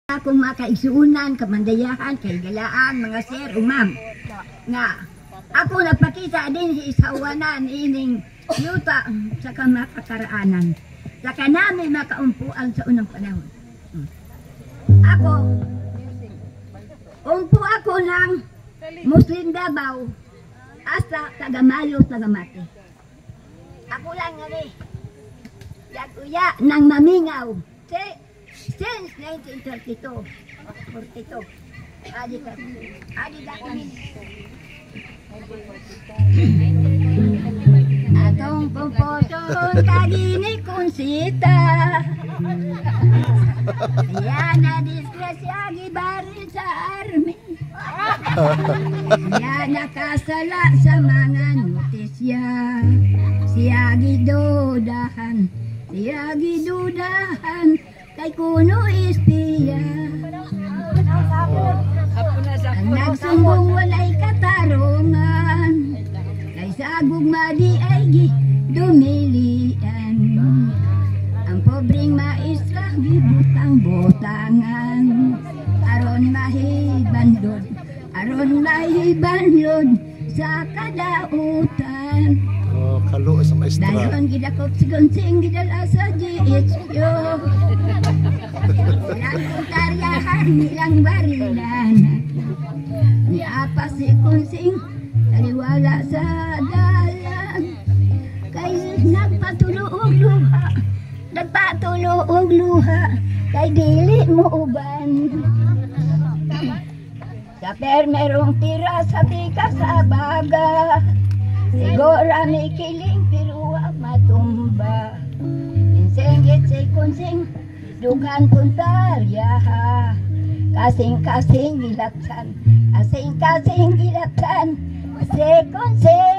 Akong makaigsuunan, kamandayahan, kaigalaan, mga sir o ma'am. Nga, ako nagpakita din sa isawanan ining yuta sa kamakakaraanan. Sa kanami makaumpuan sa unang panahon. Ako, umpo ako ng Muslim Davao hasta Tagamayo, Tagamati. Ako lang nga rin. Yaguya ng Mamingaw. Since 1932. 42. Adi kami. Atong pumpoton kagini kunsita. Yan na disgrasya gibaril sa army. Yan nakasala sa mga notisya. Siya gidudahan. Kay kuno istiya. Ang nagsumbong walay katarungan. Kay sagog madi ay dumilian. Ang pobreng maestra gibutang-butangan. Aron mahibanlod sa kadautan. Kalo sa maestra. Dayon gidakop sigonsing gidala sa GHQ. Ilang taryahan nilang barilan. Ni apa si kunsing taliwala sa dalan. Kay nagpatulo og luha. Kay dili mo uban. Sa permerong tira sa tika sa baga. Sigura may kiling pero matumba. Insengit si kunsing dugan puntarya ha. Kasing gilatan. Si kunsing